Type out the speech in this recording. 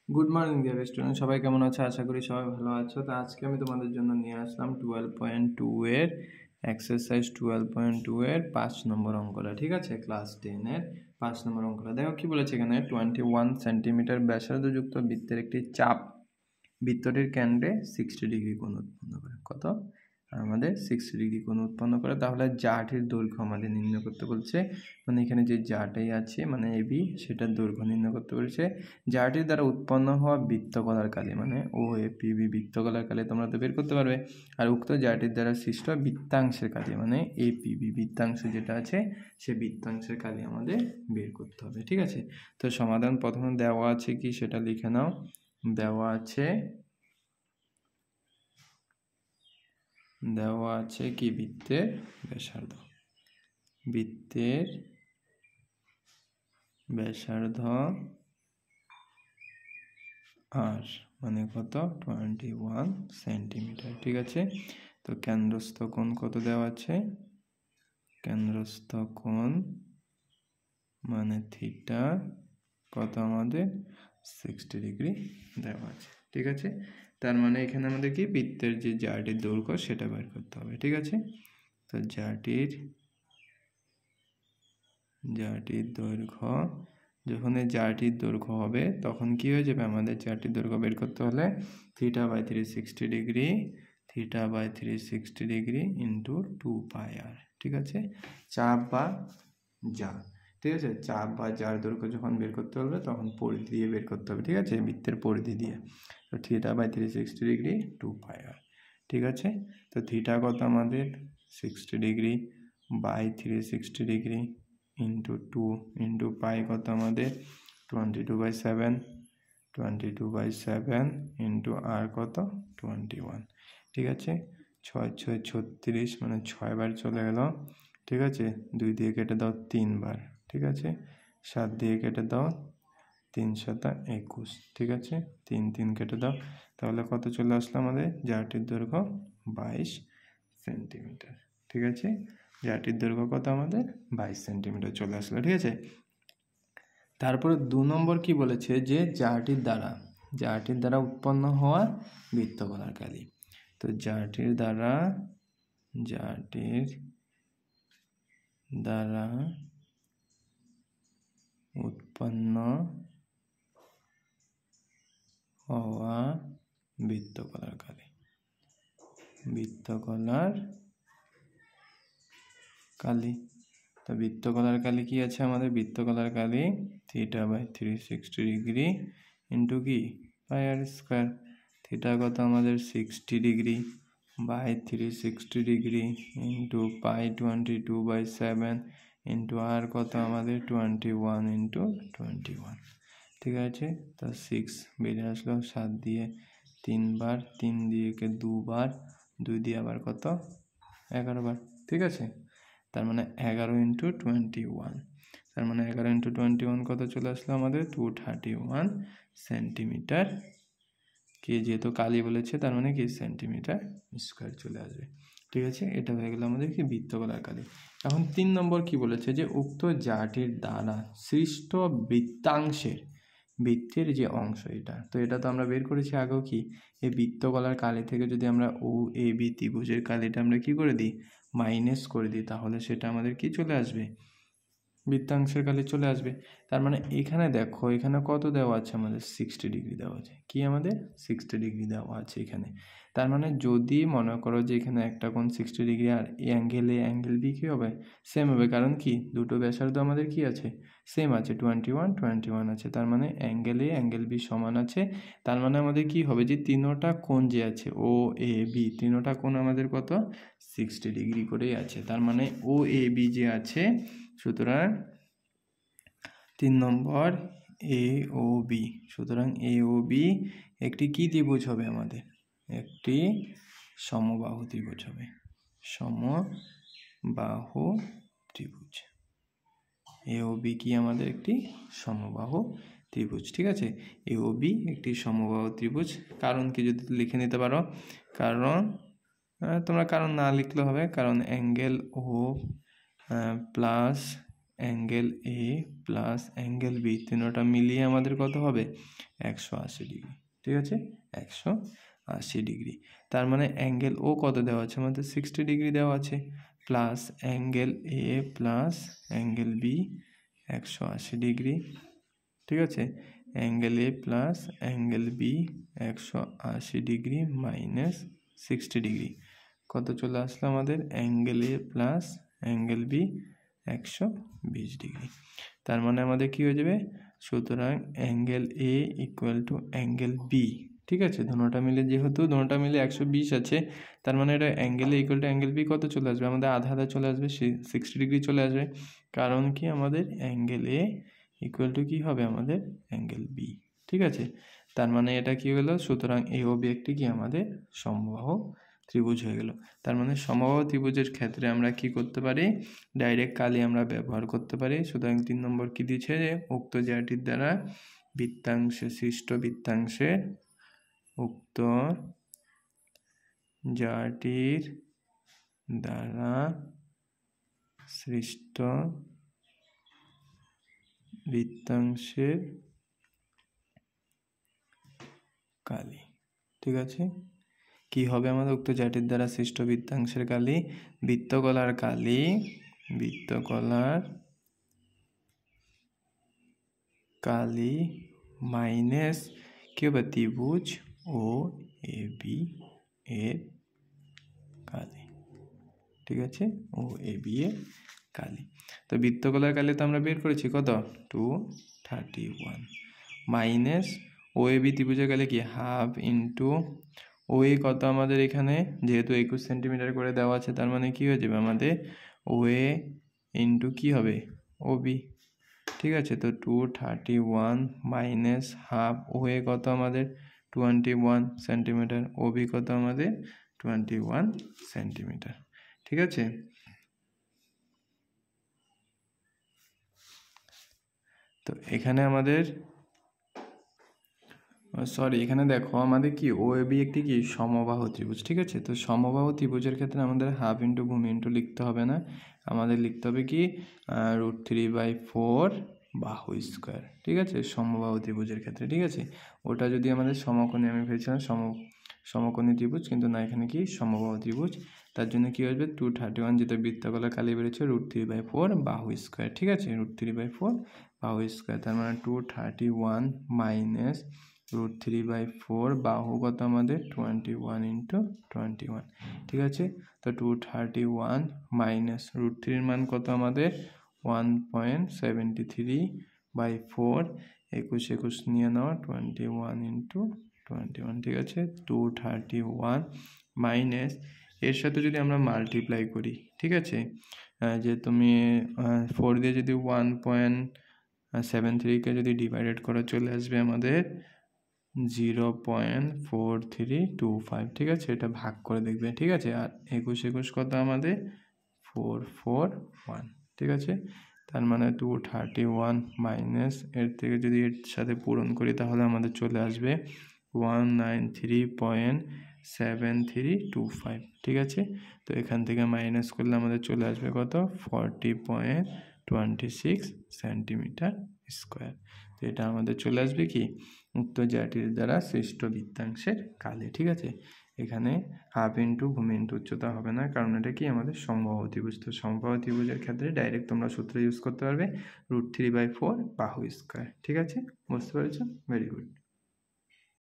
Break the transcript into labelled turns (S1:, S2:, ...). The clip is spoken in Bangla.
S1: গুড মর্নিং ডিয়ার স্টুডেন্ট, সবাই কেমন আছো? আশা করি সবাই ভালো আছো। তো আজকে আমি তোমাদের জন্য নিয়ে আসলাম 12.2 এর এক্সারসাইজ 12.2 এর 5 নম্বর অঙ্কটা। ঠিক আছে, ক্লাস 10 এর 5 নম্বর অঙ্কটা। দেখো কি বলেছে এখানে, 21 সেন্টিমিটার ব্যাসার্ধযুক্ত বৃত্তের একটি চাপ বৃত্তটির কেন্দ্রে 60 ডিগ্রি কোণ উৎপন্ন করে। কত? আমাদের 60 ডিগ্রি কোণ উৎপন্ন করে। তাহলে জাটির দৈর্ঘ্য আমাদের নির্ণয় করতে বলছে। মানে এখানে যে জাটাই আছে মানে এবি, সেটার দৈর্ঘ্য নির্ণয় করতে বলছে। জাটির দ্বারা উৎপন্ন হওয়া বৃত্তকলার কালি মানে ও এ পি বি বৃত্তকলার কালি তোমরা তো বের করতে পারবে। আর উক্ত জাটির দ্বারা সৃষ্ট বৃত্তাংশের কালি মানে এ পি বি বৃত্তাংশ যেটা আছে সে বৃত্তাংশের কালি আমাদের বের করতে হবে। ঠিক আছে, তো সমাধান প্রথমে দেওয়া আছে কি সেটা লিখে নাও। দেওয়া আছে কি বৃত্তের ব্যাসার্ধ, বৃত্তের ব্যাসার্ধ আর মানে কত 21 সেন্টিমিটার। ঠিক আছে, তো কেন্দ্রস্থ কোণ কত দেওয়া আছে? কেন্দ্রস্থ কোণ মানে থিটা কত আমাদের 60 ডিগ্রি দেওয়া আছে। ঠিক আছে, তার মানে এখানে আমাদের কি বৃত্তের যে জাটির দৈর্ঘ্য সেটা বের করতে হবে। ঠিক আছে, তো জাটির দৈর্ঘ্য, যখন এই জাটির দৈর্ঘ্য হবে তখন কি হয়ে যাবে? আমাদের জাটির দৈর্ঘ্য বের করতে হলে theta by 360 degree, theta by 360 degree into 2πr। ঠিক আছে, চাপ বা যা, ঠিক আছে, চাপ বা যার দৈর্ঘ্য যখন বের করতে হবে তখন পরিধি দিয়ে বের করতে হবে। ঠিক আছে, বৃত্তের পরিধি দিয়ে। তো থিটা বাই 360 ডিগ্রি 2πr। ঠিক আছে, তো থিটা কত আমাদের 60 degree by 360 degree into 2 into pi কত আমাদের 22/7, 22/7 ইন্টু আর কত 21। ঠিক আছে, 6 6 36 মানে 6 বার চলে গেল। ঠিক আছে, 2 দিয়ে কেটে দাও 3 বার। ঠিক আছে, 7 দিয়ে কেটে দাও 3 7 21। ঠিক আছে, 3 3 কেটে দাও, তাহলে কত চলে আসলো আমাদের? জাটির দৈর্ঘ্য 22 সেন্টিমিটার। ঠিক আছে, জাটির দৈর্ঘ্য কত আমাদের? 22 সেন্টিমিটার চলে আসলো। ঠিক আছে, তারপরে 2 নম্বর কি বলেছে যে জাটির দ্বারা উৎপন্ন হওয়া বৃত্তকলার কালি। তো জাটির দ্বারা উৎপন্ন হওয়া বৃত্তকলার কালি, তো বৃত্তকলার কালি কি আছে আমাদের? বৃত্তকলার কালি থিটা বাই 360 ডিগ্রি ইন্টু কি পাই আর স্কোয়ার। থিটা কত আমাদের 60 degree by 360 degree into pi 22/7 into r কত আমাদের 21 ইন্টু 21। ঠিক আছে, তো 6 বেরিয়ে আসলো, 7 দিয়ে 3 বার, 3 দিয়ে 2 বার, 2 দিয়ে আবার কত 11 বার। ঠিক আছে, তার মানে 11 ইন্টু 21, তার মানে 11 ইন্টু 21 কত চলে আসলো আমাদের? 231 সেন্টিমিটার। কি যেহেতু কালি বলেছে তার মানে কি সেন্টিমিটার স্কোয়ার চলে আসবে। ঠিক আছে, এটা হয়ে গেল আমাদের কি বৃত্তকলার কালি। এখন 3 নম্বর কি বলেছে যে উক্ত জাটির দ্বারা সৃষ্ট বৃত্তের যে অংশ, এটা তো আমরা বের করেছি আগেও। কি এই বৃত্তকলার কালি থেকে যদি আমরা ও এ বি ত্রিভুজের কালিটা আমরা কি করে দিই? মাইনাস করে দিই, তাহলে সেটা আমাদের কি চলে আসবে? বৃত্তাংশের কালি চলে আসবে। তার মানে এখানে দেখো, এখানে কত দেওয়া আছে আমাদের? 60 ডিগ্রি দেওয়া আছে। কি আমাদের 60 ডিগ্রি দেওয়া আছে এখানে। তার মানে যদি মনে করো যে এখানে একটা কোণ 60 ডিগ্রি আর অ্যাঙ্গেল এ অ্যাঙ্গেল বি কী হবে? সেম হবে, কারণ কি দুটো ব্যাসার্ধ আমাদের কি আছে? সেম আছে, 21 আছে। তার মানে অ্যাঙ্গেল এ অ্যাঙ্গেল বি সমান আছে। তার মানে আমাদের কি হবে যে তিনোটা কোণ যে আছে ও এ বি, তিনোটা কোণ আমাদের কত 60 ডিগ্রি করেই আছে। তার মানে ও এ বি যে আছে, সুতরাং 3 নম্বর এ ও বি, সুতরাং এ ও বি একটি কি ত্রিভুজ হবে আমাদের? একটি সমবাহু ত্রিভুজ হবে, সমবাহু ত্রিভুজ। এ ও বি কি আমাদের? একটি সমবাহু ত্রিভুজ। ঠিক আছে, এ ও বি একটি সমবাহু ত্রিভুজ। কারণ কি যদি লিখে নিতে পারো, কারণ তোমরা কারণ না লিখলে হবে, কারণ angle O plus angle A plus angle B, তিনোটা মিলিয়ে আমাদের কত হবে? 180 ডিগ্রি। ঠিক আছে, 180 ডিগ্রি। তার মানে অ্যাঙ্গেল ও কত দেওয়া আছে আমাদের? 60 ডিগ্রি দেওয়া আছে, plus angle A plus angle B 180 degree. ঠিক আছে, angle A plus angle B 180 degree minus 60 degree, কত চলে আসলো আমাদের? Angle A plus angle B 120 degree. তার মানে আমাদের কি হয়ে যাবে? সুতরাং angle A equal to angle B. ঠিক আছে, দুটোটা মিলে, যেহেতু দুটোটা মিলে 120 আছে, তার মানে এটা angle A equal to angle B কত চলে আসবে আমাদের? আধা আধা চলে আসবে, 60 ডিগ্রি চলে আসবে। কারণ কি আমাদের অ্যাঙ্গেল এ ইকুয়াল টু কী হবে আমাদের? Angle B. ঠিক আছে, তার মানে এটা কি হলো? সুতরাং এ ও বি একটি কি আমাদের সমবাহু ত্রিভুজ হয়ে গেল। তার মানে সমবাহু ত্রিভুজের ক্ষেত্রে আমরা কি করতে পারি? ডাইরেক্ট কালি আমরা ব্যবহার করতে পারি। সুতরাং 3 নম্বর কি দিচ্ছে? যে উক্ত জায়গাটির দ্বারা বৃত্তাংশে সৃষ্ট বৃত্তাংশের উক্ত জায়গাটির দ্বারা সৃষ্ট বৃত্তাংশের কালি। ঠিক আছে, কি হবে আমাদের? উক্ত জায়গাটির দ্বারা সৃষ্ট বৃত্তাংশের কালি, বৃত্তকলার কালি, বৃত্তকলার কালি মাইনাস কি হবে? ত্রিভুজ ও এ বি এর কালি। ঠিক আছে, ও এ বি এর কালি। তো বৃত্তকলার কালি তো আমরা বের করেছি কত? 231 মাইনাস ও এ বি ত্রিভুজের কালি কি? হাফ ইন্টু ও এ কত আমাদের এখানে? যেহেতু 21 সেন্টিমিটার করে দেওয়া আছে, তার মানে কি হয়ে যাবে আমাদের? ও এ ইন্টু কি হবে? ও বি। ঠিক আছে, তো 231 মাইনাস হাফ, ও এ কত আমাদের? 21 সেন্টিমিটার, ও বি কত আমাদের? 21 সেন্টিমিটার। ঠিক আছে, তো এখানে আমাদের এখানে দেখো আমাদের কি ও এ বি একটি কি সমবাহু ত্রিভুজ। ঠিক আছে, তো সমবাহু ত্রিভুজের ক্ষেত্রে আমাদের হাফ ইন্টু ভূমি ইন্টু লিখতে হবে না, আমাদের লিখতে হবে কি √3/4 বাহু স্কোয়ার। ঠিক আছে, সমবাহু ত্রিভুজের ক্ষেত্রে। ঠিক আছে, ওটা যদি আমাদের সমকোণী, আমি ভেবেছিলাম সমকোণী ত্রিভুজ, কিন্তু না, এখানে কি সমবাহু ত্রিভুজ। তার জন্য কি আসবে? 231, যেটা বৃত্তকলার কালি বেড়েছে, √3/4 বাহু স্কোয়ার। ঠিক আছে, √3/4 বাহু স্কোয়ার, তার মানে 231 মাইনাস √3/4 বাহু কত আমাদের? 21 ইন্টু 21। ঠিক আছে, তো 231 মাইনাস √3 মান কত আমাদের? 1.73/4, 21 নিয়ে নেওয়া, 21 ইন্টু 21। ঠিক আছে, 231 মাইনাস, এর সাথে যদি আমরা মাল্টিপ্লাই করি, ঠিক আছে, যে তুমি 4 দিয়ে যদি 1.73কে যদি ডিভাইডেড করা, চলে আসবে আমাদের 0.4325। ঠিক আছে, এটা ভাগ করে দেখবে। ঠিক আছে, আর 21 কত আমাদের? 441। ঠিক আছে, তার মানে 231 মাইনাস, এর থেকে যদি এর সাথে পূরণ করি, তাহলে আমাদের চলে আসবে 193.7325। ঠিক আছে, তো এখান থেকে মাইনাস করলে আমাদের চলে আসবে কত? 40.26 সেন্টিমিটার স্কোয়ার। তো এটা আমাদের চলে আসবে কি? উক্ত জায়গাটির দ্বারা সৃষ্ট বৃত্তাংশের কালি। ঠিক আছে, এখানে হাফ ইন্টু ভূমি ইন্টু উচ্চতা হবে না, কারণ এটা কি আমাদের সমবাহু ত্রিভুজ। তো সমবাহু ত্রিভুজের ক্ষেত্রে ডাইরেক্ট তোমরা সূত্র ইউজ করতে পারবে √3/4 বাহু স্কোয়ার। ঠিক আছে, বুঝতে পেরেছো? Very good.